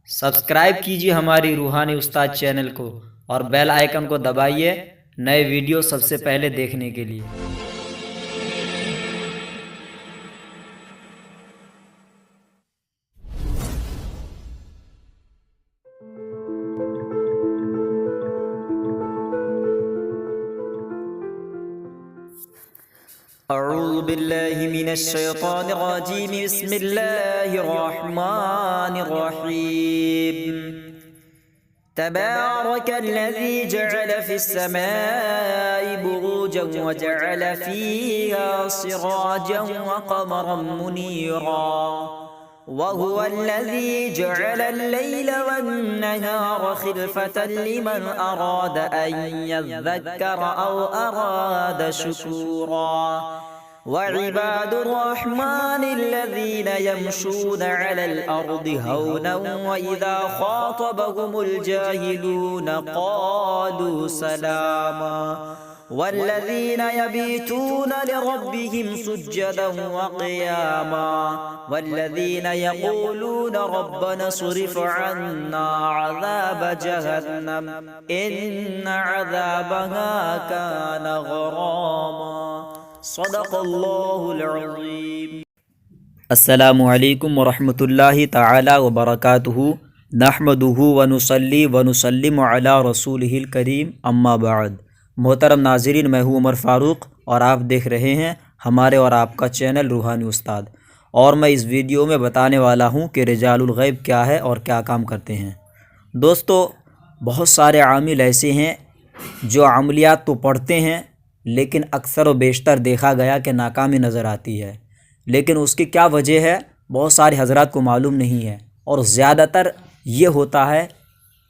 Subscribe کیجیے ہماری روحانی استاد چینل کو اور بیل آئیکن کو دبائیے نئے ویڈیو سب سے پہلے دیکھنے کے لیے۔ اعوذ باللہ من الشیطان الرجیم، بسم اللہ الرحمن الرحیم۔ تبارک الذی جعل فی السماء بروجا وجعل فیہا سراجا وقمرا منیرا وهو الذي جعل الليل والنهار خلفة لمن أراد أن يذكر أو أراد شكورا وعباد الرحمن الذين يمشون على الأرض هونا وإذا خاطبهم الجاهلون قالوا سلاما والذين يبيتون لربهم سجدا وقياما والذين يقولون ربنا اصرف عنا عذاب جهنم إن عذابها كان غراما صدق الله العظيم۔ السلام علیکم ورحمۃ اللہ تعالی وبرکاتہ، نحمدہ ونصلی ونسلم علی رسولہ الکریم، اما بعد۔ محترم ناظرین، میں ہوں عمر فاروق اور آپ دیکھ رہے ہیں ہمارے اور آپ کا چینل روحانی استاد، اور میں اس ویڈیو میں بتانے والا ہوں کہ رجال الغیب کیا ہے اور کیا کام کرتے ہیں۔ دوستو، بہت سارے عامل ایسے ہیں جو عملیات تو پڑھتے ہیں لیکن اکثر و بیشتر دیکھا گیا کہ ناکامی نظر آتی ہے، لیکن اس کی کیا وجہ ہے بہت سارے حضرات کو معلوم نہیں ہے، اور زیادہ تر یہ ہوتا ہے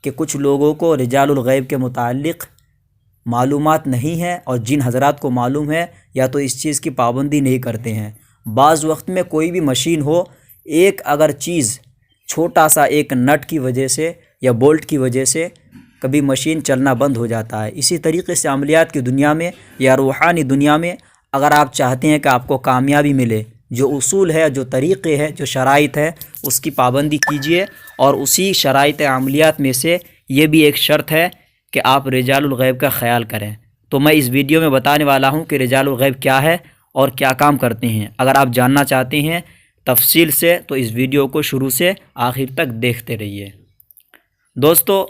کہ کچھ لوگوں کو رجال الغیب کے متعلق معلومات نہیں ہے، اور جن حضرات کو معلوم ہے یا تو اس چیز کی پابندی نہیں کرتے ہیں۔ بعض وقت میں کوئی بھی مشین ہو، ایک اگر چیز چھوٹا سا ایک نٹ کی وجہ سے یا بولٹ کی وجہ سے کبھی مشین چلنا بند ہو جاتا ہے۔ اسی طریقے سے عملیات کی دنیا میں یا روحانی دنیا میں اگر آپ چاہتے ہیں کہ آپ کو کامیابی ملے، جو اصول ہے، جو طریقے ہے، جو شرائط ہے، اس کی پابندی کیجیے، اور اسی شرائط عملیات میں سے یہ بھی ایک شرط ہے کہ آپ رجال الغیب کا خیال کریں۔ تو میں اس ویڈیو میں بتانے والا ہوں کہ رجال الغیب کیا ہے اور کیا کام کرتے ہیں۔ اگر آپ جاننا چاہتے ہیں تفصیل سے تو اس ویڈیو کو شروع سے آخر تک دیکھتے رہیے۔ دوستو،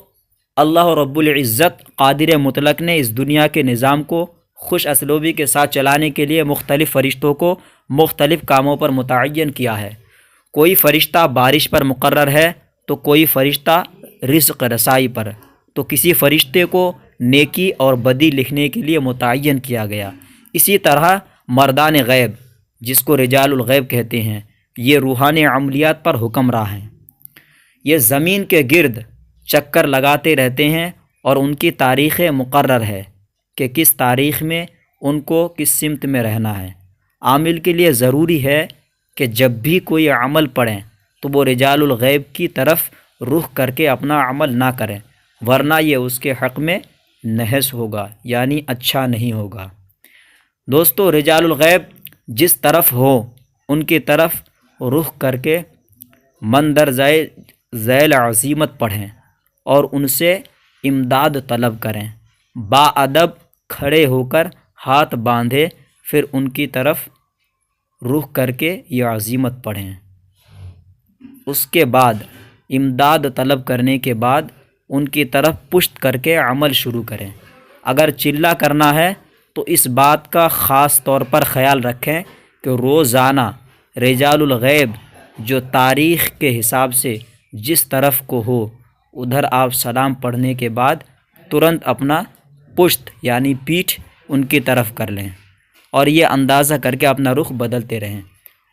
اللہ رب العزت قادر مطلق نے اس دنیا کے نظام کو خوش اسلوبی کے ساتھ چلانے کے لیے مختلف فرشتوں کو مختلف کاموں پر متعین کیا ہے۔ کوئی فرشتہ بارش پر مقرر ہے تو کوئی فرشتہ رزق رسائی پر، تو کسی فرشتے کو نیکی اور بدی لکھنے کے لیے متعین کیا گیا۔ اسی طرح مردان غیب، جس کو رجال الغیب کہتے ہیں، یہ روحانی عملیات پر حکمراں ہیں۔ یہ زمین کے گرد چکر لگاتے رہتے ہیں اور ان کی تاریخ مقرر ہے کہ کس تاریخ میں ان کو کس سمت میں رہنا ہے۔ عامل کے لیے ضروری ہے کہ جب بھی کوئی عمل پڑھیں تو وہ رجال الغیب کی طرف رخ کر کے اپنا عمل نہ کریں، ورنہ یہ اس کے حق میں نحس ہوگا، یعنی اچھا نہیں ہوگا۔ دوستو، رجال الغیب جس طرف ہو ان کی طرف رخ کر کے مندرجہ ذیل عزیمت پڑھیں اور ان سے امداد طلب کریں۔ باادب کھڑے ہو کر ہاتھ باندھے، پھر ان کی طرف رخ کر کے یہ عزیمت پڑھیں۔ اس کے بعد امداد طلب کرنے کے بعد ان کی طرف پشت کر کے عمل شروع کریں۔ اگر چلہ کرنا ہے تو اس بات کا خاص طور پر خیال رکھیں کہ روزانہ رجال الغیب جو تاریخ کے حساب سے جس طرف کو ہو، ادھر آپ سلام پڑھنے کے بعد ترنت اپنا پشت یعنی پیٹھ ان کی طرف کر لیں، اور یہ اندازہ کر کے اپنا رخ بدلتے رہیں۔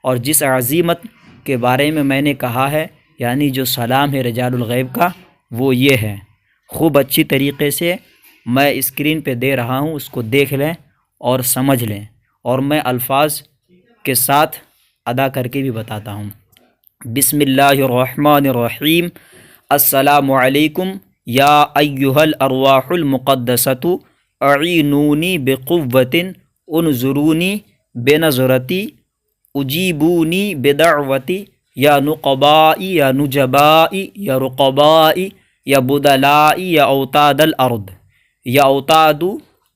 اور جس عزیمت کے بارے میں نے کہا ہے، یعنی جو سلام ہے رجال الغیب کا، وہ یہ ہے۔ خوب اچھی طریقے سے میں اسکرین پہ دے رہا ہوں، اس کو دیکھ لیں اور سمجھ لیں، اور میں الفاظ کے ساتھ ادا کر کے بھی بتاتا ہوں۔ بسم اللہ الرحمن الرحیم۔ السلام علیکم یا ایہا الارواح المقدسۃ اعینونی بقوۃ انظرونی بنظرتی اجیبونی بدعوتی یا نقبائی یا نجبائی یا رقبائی یا بدلائی یا اوتاد الارض یا اوتاد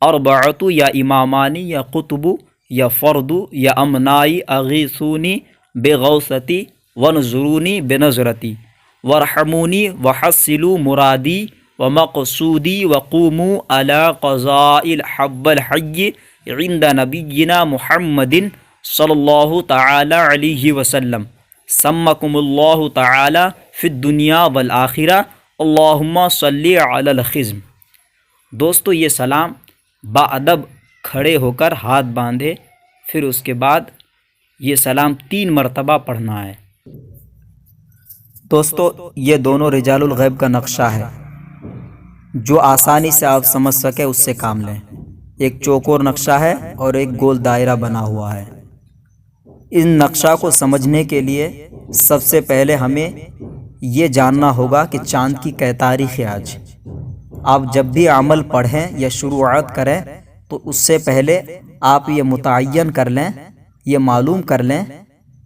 اربعۃ یا امامانی یا قطب یا فرد یا امنائی اغیثونی بغوثتی ونظرونی بنظرتی ورحمونی وحصلوا مرادی ومقصودی وقوموا علی قضاء الحب الحی عند نبینا محمد صلی اللہ تعالی علیہ وسلم سمکم اللہ تعالی فی الدنیا والآخرہ اللہم صلی علی الخزم۔ دوستو یہ سلام باادب کھڑے ہو کر ہاتھ باندھے، پھر اس کے بعد یہ سلام 3 مرتبہ پڑھنا ہے۔ دوستو یہ دونوں رجال الغیب کا نقشہ ہے، جو آسانی سے آپ سمجھ سکے اس سے کام لیں۔ ایک چوکور نقشہ ہے اور ایک گول دائرہ بنا ہوا ہے۔ ان نقشہ کو سمجھنے کے لیے سب سے پہلے ہمیں یہ جاننا ہوگا کہ چاند کی کیا تاریخ ہے آج۔ آپ جب بھی عمل پڑھیں یا شروعات کریں تو اس سے پہلے آپ یہ متعین کر لیں، یہ معلوم کر لیں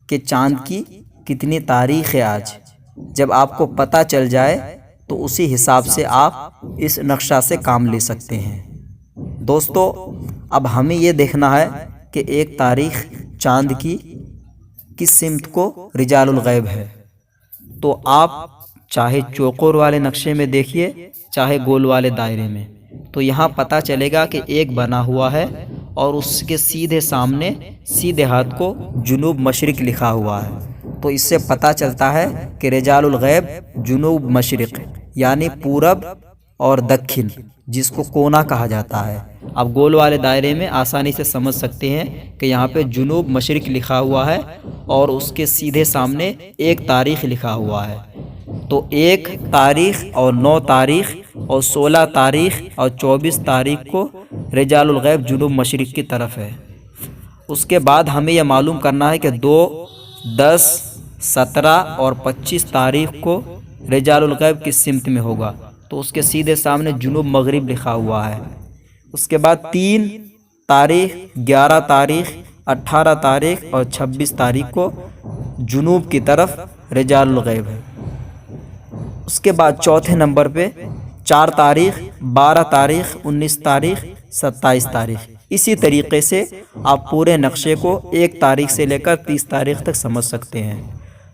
کہ چاند کی کتنی تاریخ ہے آج۔ جب آپ کو پتہ چل جائے تو اسی حساب سے آپ اس نقشہ سے کام لے سکتے ہیں۔ دوستو اب ہمیں یہ دیکھنا ہے کہ ایک تاریخ چاند کی کس سمت کو رجال الغیب ہے۔ تو آپ چاہے چوکور والے نقشے میں دیکھیے چاہے گول والے دائرے میں، تو یہاں پتہ چلے گا کہ ایک بنا ہوا ہے اور اس کے سیدھے سامنے سیدھے ہاتھ کو جنوب مشرق لکھا ہوا ہے۔ تو اس سے پتہ چلتا ہے کہ رجال الغیب جنوب مشرق یعنی پورب اور دکھن، جس کو کونا کہا جاتا ہے۔ اب گول والے دائرے میں آسانی سے سمجھ سکتے ہیں کہ یہاں پہ جنوب مشرق لکھا ہوا ہے اور اس کے سیدھے سامنے ایک تاریخ لکھا ہوا ہے۔ تو 1 تاریخ اور 9 تاریخ اور 16 تاریخ اور 24 تاریخ کو رجال الغیب جنوب مشرق کی طرف ہے۔ اس کے بعد ہمیں یہ معلوم کرنا ہے کہ 2، 10، 17 اور 25 تاریخ کو رجال الغیب کس سمت میں ہوگا، تو اس کے سیدھے سامنے جنوب مغرب لکھا ہوا ہے۔ اس کے بعد 3 تاریخ، 11 تاریخ، 18 تاریخ اور 26 تاریخ کو جنوب کی طرف رجال الغیب ہے۔ اس کے بعد چوتھے نمبر پہ 4 تاریخ، 12 تاریخ، 19 تاریخ، 27 تاریخ۔ اسی طریقے سے آپ پورے نقشے کو 1 تاریخ سے لے کر 30 تاریخ تک سمجھ سکتے ہیں۔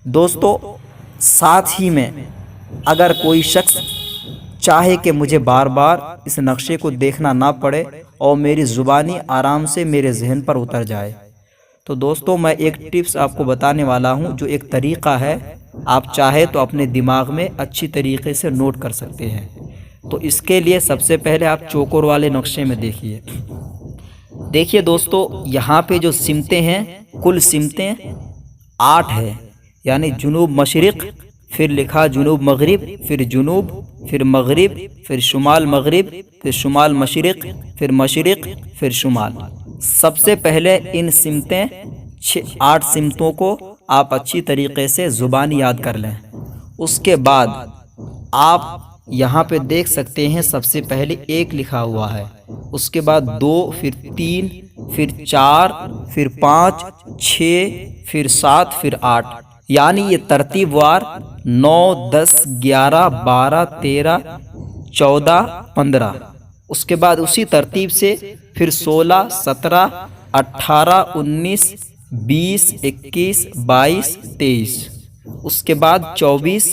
دوستو ساتھ ہی میں اگر کوئی شخص چاہے کہ مجھے بار بار اس نقشے کو دیکھنا نہ پڑے اور میری زبانی آرام سے میرے ذہن پر اتر جائے، تو دوستو میں ایک ٹپس آپ کو بتانے والا ہوں، جو ایک طریقہ ہے، آپ چاہے تو اپنے دماغ میں اچھی طریقے سے نوٹ کر سکتے ہیں۔ تو اس کے لیے سب سے پہلے آپ چوکور والے نقشے میں دیکھیے دوستو، یہاں پہ جو سمتیں ہیں کل سمتیں 8 ہیں، یعنی جنوب مشرق، پھر لکھا جنوب مغرب، پھر جنوب، پھر مغرب، پھر شمال مغرب، پھر شمال مشرق، پھر مشرق، پھر شمال۔ سب سے پہلے ان سمتیں 8 سمتوں کو آپ اچھی طریقے سے زبانی یاد کر لیں۔ اس کے بعد آپ یہاں پہ دیکھ سکتے ہیں سب سے پہلے 1 لکھا ہوا ہے، اس کے بعد 2، پھر 3، پھر 4، پھر 5، 6، پھر 7، پھر 8، یعنی یہ ترتیب وار 9، 10، 11، 12، 13، 14، 15۔ اس کے بعد اسی ترتیب سے پھر 16، 17، 18، 19، 20، 21، 22، 23۔ اس کے بعد 24،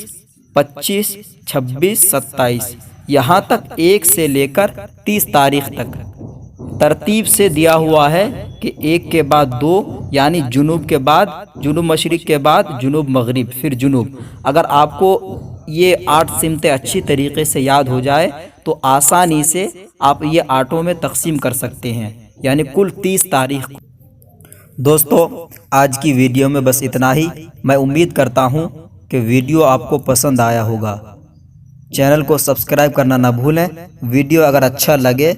25، 26، 27، یہاں تک 1 سے لے کر 30 تاریخ تک ترتیب سے دیا ہوا ہے کہ 1 کے بعد 2، یعنی جنوب کے بعد جنوب مشرق کے بعد جنوب مغرب، پھر جنوب۔ اگر آپ کو یہ 8 سمتیں اچھی طریقے سے یاد ہو جائے تو آسانی سے آپ یہ 8 میں تقسیم کر سکتے ہیں، یعنی کل 30 تاریخ۔ دوستو آج کی ویڈیو میں بس اتنا ہی۔ میں امید کرتا ہوں کہ ویڈیو آپ کو پسند آیا ہوگا۔ چینل کو سبسکرائب کرنا نہ بھولیں۔ ویڈیو اگر اچھا لگے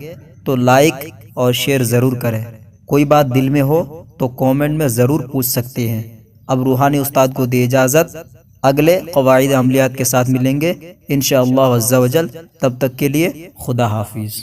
تو لائک اور شیئر ضرور کریں۔ کوئی بات دل میں ہو تو کومنٹ میں ضرور پوچھ سکتے ہیں۔ اب روحانی استاد کو دی اجازت، اگلے قواعد عملیات کے ساتھ ملیں گے انشاءاللہ عز و جل۔ تب تک کے لیے خدا حافظ۔